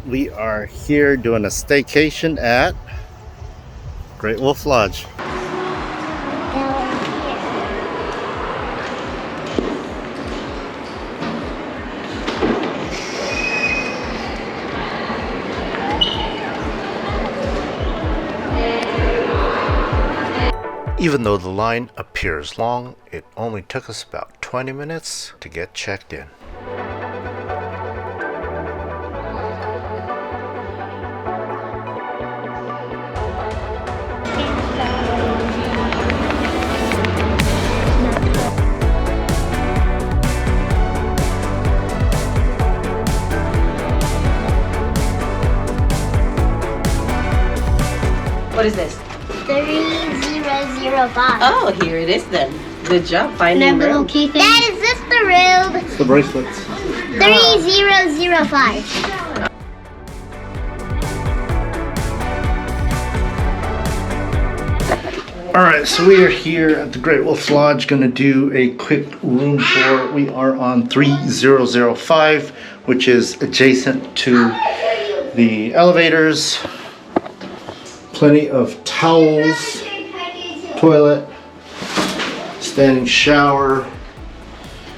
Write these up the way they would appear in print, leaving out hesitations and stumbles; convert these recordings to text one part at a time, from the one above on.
we are here doing a staycation at Great Wolf Lodge. Even though the line appears long, it only took us about 20 minutes to get checked in. What is this? 3005. Oh, here it is then. Good job finding the room. Dad, is this the room? It's the bracelets. 3005. Alright, so we are here at the Great Wolf Lodge, going to do a quick room tour. We are on 3005, which is adjacent to the elevators. Plenty of towels, toilet, standing shower,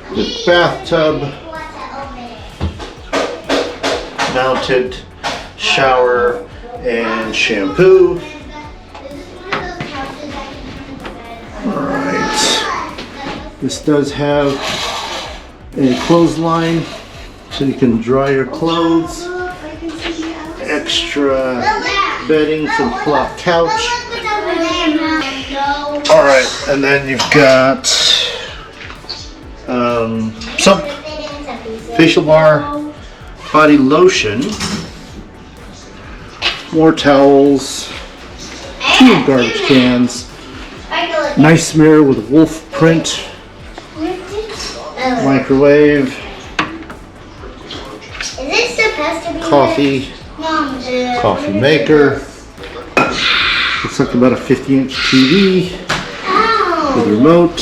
with bathtub, mounted shower and shampoo. Alright, this does have a clothesline so you can dry your clothes, extra bedding for the pull-out couch. Alright, and then you've got soap, facial bar, body lotion, more towels, 2 garbage cans, nice mirror with a wolf print, microwave, coffee, coffee maker. Looks like about a 50-inch TV with a remote,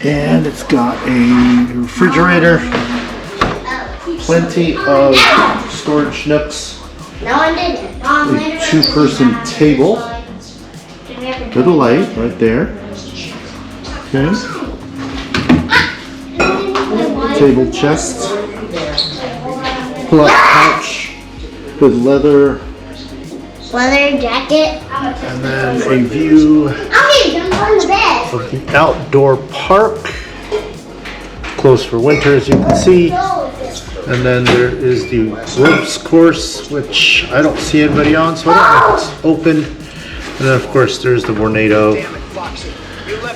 and it's got a refrigerator, plenty of storage nooks, a 2-person table with a light right there. Okay. Table chest, pull-out couch with leather jacket. and then a view of the outdoor park. Closed for winter, as you can see. And then there is the ropes course, which I don't see anybody on, so I don't know if it's open. And then of course there's the Vornado,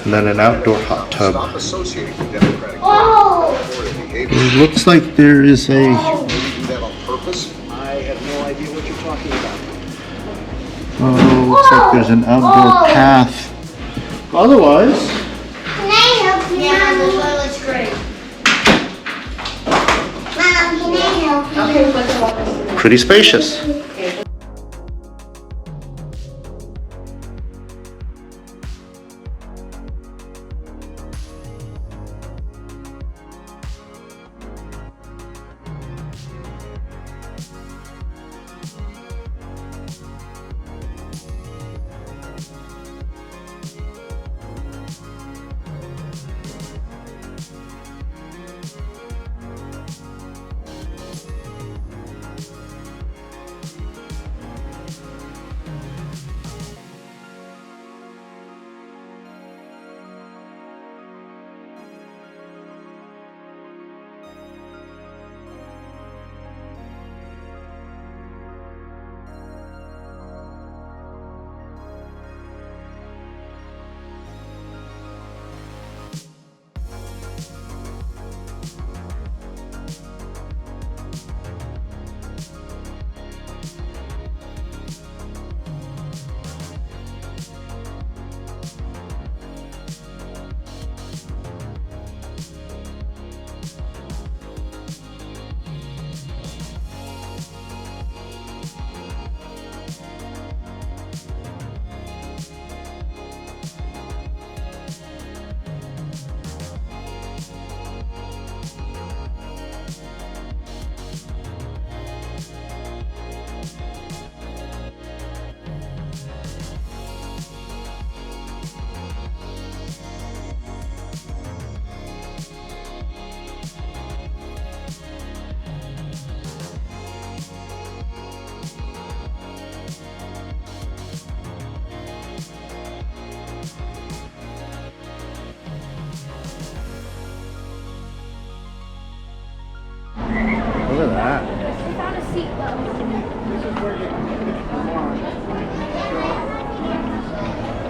and then an outdoor hot tub. It looks like there is a looks like there's an outdoor path. Otherwise, Can I help you? Yeah, the toilet's great. Mom, can I help you? pretty spacious.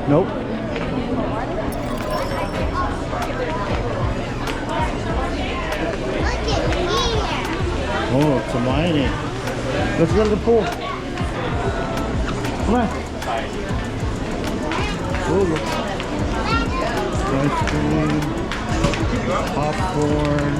Nope. Look at here. Oh, it's a mining. Let's go to the pool. Come on. Oh, look. Ice cream, popcorn.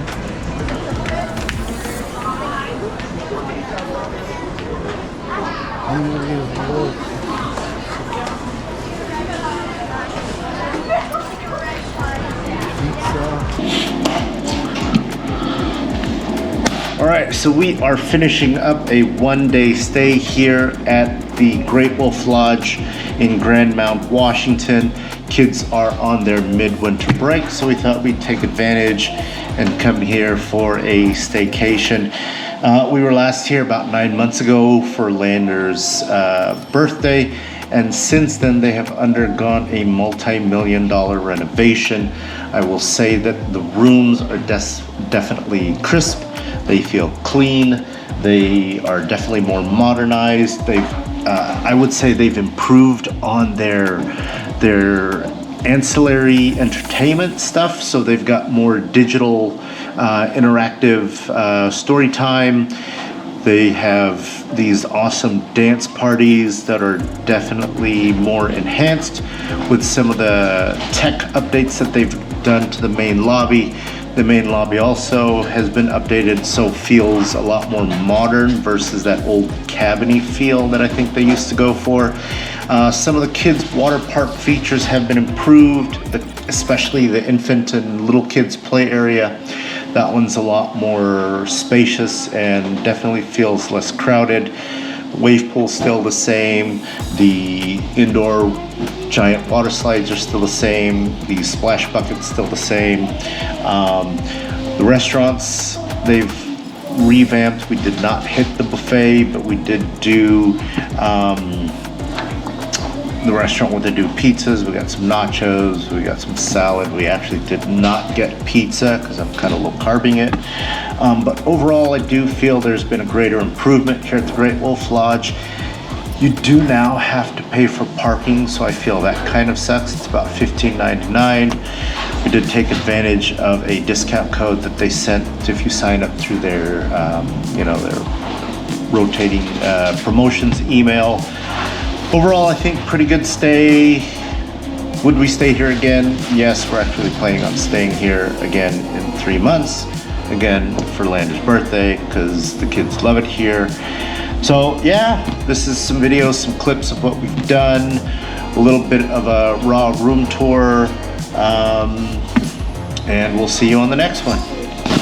All right, so we are finishing up a one-day stay here at the Great Wolf Lodge in Grand Mound, Washington. Kids are on their midwinter break, so we thought we'd take advantage and come here for a staycation. We were last here about 9 months ago for Lander's birthday, and since then they have undergone a multi-million-dollar renovation. I will say that the rooms are definitely crisp. They feel clean. They are definitely more modernized. I would say they've improved on their ancillary entertainment stuff. So they've got more digital, interactive story time. They have these awesome dance parties that are definitely more enhanced with some of the tech updates that they've done to the main lobby. The main lobby also has been updated, so feels a lot more modern versus that old cabiny feel that I think they used to go for. Some of the kids' water park features have been improved, especially the infant and little kids play area. That one's a lot more spacious and definitely feels less crowded. Wave pool's still the same. The indoor giant water slides are still the same. The splash bucket's still the same. The restaurants, they've revamped. We did not hit the buffet, but we did do the restaurant where they do pizzas. We got some nachos, we got some salad. We actually did not get pizza because I'm kind of low carbing it. But overall, I do feel there's been a greater improvement here at the Great Wolf Lodge. You do now have to pay for parking, so I feel that kind of sucks. It's about $15.99. We did take advantage of a discount code that they sent if you sign up through their, their rotating promotions email. Overall, I think pretty good stay. Would we stay here again? Yes, we're actually planning on staying here again in 3 months. Again, for Lander's birthday, because the kids love it here. So yeah, this is some videos, some clips of what we've done, a little bit of a raw room tour, and we'll see you on the next one.